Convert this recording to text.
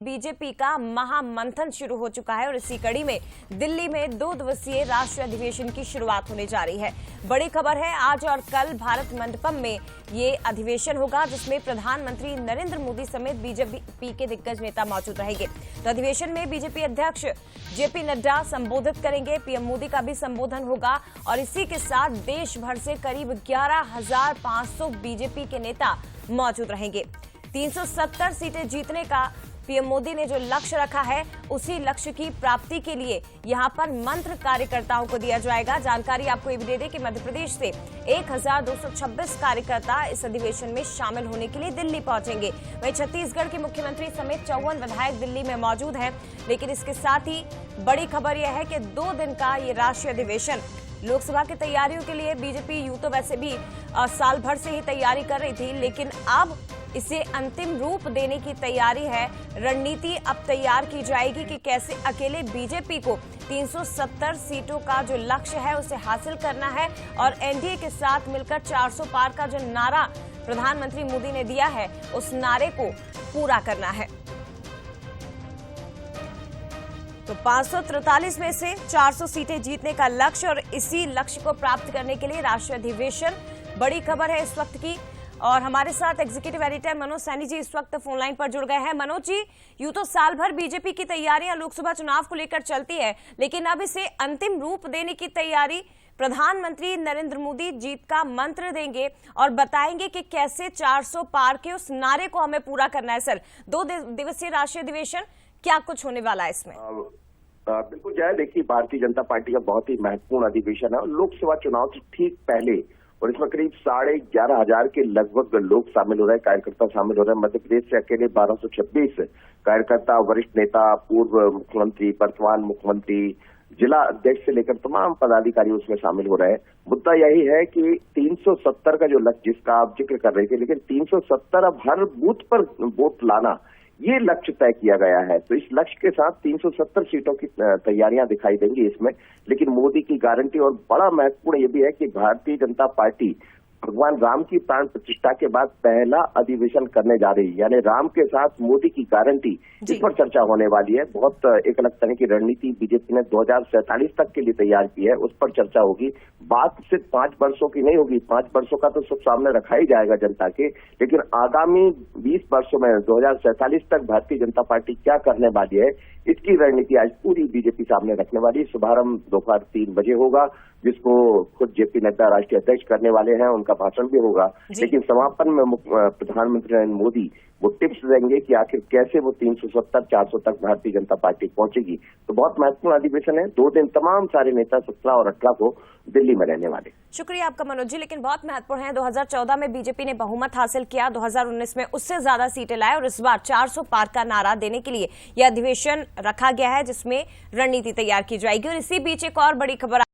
BJP का महामंथन शुरू हो चुका है और इसी कड़ी में दिल्ली में 2 दिवसीय राष्ट्रीय अधिवेशन की शुरुआत होने जा रही है। बड़ी खबर है, आज और कल भारत मंडपम में ये अधिवेशन होगा जिसमें प्रधानमंत्री नरेंद्र मोदी समेत बीजेपी के दिग्गज नेता मौजूद रहेंगे। तो अधिवेशन में बीजेपी अध्यक्ष जेपी नड्डा संबोधित करेंगे, पीएम मोदी का भी संबोधन होगा और इसी के साथ देश भर से करीब 11,500 बीजेपी के नेता मौजूद रहेंगे। 370 सीटें जीतने का पीएम मोदी ने जो लक्ष्य रखा है, उसी लक्ष्य की प्राप्ति के लिए यहां पर मंत्र कार्यकर्ताओं को दिया जाएगा। जानकारी आपको ये भी दे दें कि मध्य प्रदेश से 1226 कार्यकर्ता इस अधिवेशन में शामिल होने के लिए दिल्ली पहुंचेंगे। वहीं छत्तीसगढ़ के मुख्यमंत्री समेत 54 विधायक दिल्ली में मौजूद हैं। लेकिन इसके साथ ही बड़ी खबर यह है कि 2 दिन का ये राष्ट्रीय अधिवेशन लोकसभा की तैयारियों के लिए बीजेपी यूं तो वैसे भी साल भर से ही तैयारी कर रही थी, लेकिन अब इसे अंतिम रूप देने की तैयारी है। रणनीति अब तैयार की जाएगी कि कैसे अकेले बीजेपी को 370 सीटों का जो लक्ष्य है उसे हासिल करना है और एनडीए के साथ मिलकर 400 पार का जो नारा प्रधानमंत्री मोदी ने दिया है, उस नारे को पूरा करना है। तो 543 में से 400 सीटें जीतने का लक्ष्य और इसी लक्ष्य को प्राप्त करने के लिए राष्ट्रीय अधिवेशन, बड़ी खबर है इस वक्त की। और हमारे साथ एग्जीक्यूटिव एडिटर मनोज सैनी जी इस वक्त फोन लाइन पर जुड़ गए हैं। मनोज जी, यूं तो साल भर बीजेपी की तैयारियां लोकसभा चुनाव को लेकर चलती है, लेकिन अब इसे अंतिम रूप देने की तैयारी प्रधानमंत्री नरेंद्र मोदी जीत का मंत्र देंगे और बताएंगे कि कैसे 400 पार के उस नारे को हमें पूरा करना है। सर, 2 दिवसीय राष्ट्रीय अधिवेशन, क्या कुछ होने वाला है इसमें? बिल्कुल जय, देखिए भारतीय जनता पार्टी का बहुत ही महत्वपूर्ण अधिवेशन है। लोकसभा चुनाव से ठीक पहले और इसमें करीब 11,500 के लगभग लोग शामिल हो रहे हैं, कार्यकर्ता शामिल हो रहे हैं। मध्य प्रदेश से अकेले 1226 कार्यकर्ता, वरिष्ठ नेता, पूर्व मुख्यमंत्री, वर्तमान मुख्यमंत्री, जिला अध्यक्ष से लेकर तमाम पदाधिकारी उसमें शामिल हो रहे हैं। मुद्दा यही है कि 370 का जो लक्ष्य जिसका आप जिक्र कर रहे थे, लेकिन 370 अब हर बूथ पर वोट लाना, ये लक्ष्य तय किया गया है। तो इस लक्ष्य के साथ 370 सीटों की तैयारियां दिखाई देंगी इसमें। लेकिन मोदी की गारंटी और बड़ा महत्वपूर्ण ये भी है कि भारतीय जनता पार्टी भगवान राम की प्राण प्रतिष्ठा के बाद पहला अधिवेशन करने जा रही है, यानी राम के साथ मोदी की गारंटी, इस पर चर्चा होने वाली है। बहुत एक अलग तरह की रणनीति बीजेपी ने 2047 तक के लिए तैयार की है, उस पर चर्चा होगी। बात सिर्फ 5 वर्षों की नहीं होगी, 5 वर्षों का तो सब सामने रखा ही जाएगा जनता के, लेकिन आगामी 20 वर्षों में 2047 तक भारतीय जनता पार्टी क्या करने वाली है, इसकी रणनीति आज पूरी बीजेपी सामने रखने वाली। शुभारंभ दोपहर 3 बजे होगा, जिसको खुद जेपी नड्डा राष्ट्रीय अध्यक्ष करने वाले हैं, उनका भाषण भी होगा। लेकिन समापन में प्रधानमंत्री नरेंद्र मोदी वो टिप्स देंगे कि आखिर कैसे वो 370-400 तक भारतीय जनता पार्टी पहुंचेगी। तो बहुत महत्वपूर्ण अधिवेशन है। 2 दिन तमाम सारे नेता 17 और 18 को दिल्ली में रहने वाले। शुक्रिया आपका मनोज जी, लेकिन बहुत महत्वपूर्ण है। 2014 में बीजेपी ने बहुमत हासिल किया, 2019 में उससे ज्यादा सीटें लाए और इस बार 400 पार का नारा देने के लिए यह अधिवेशन रखा गया है जिसमें रणनीति तैयार की जाएगी। और इसी बीच एक और बड़ी खबर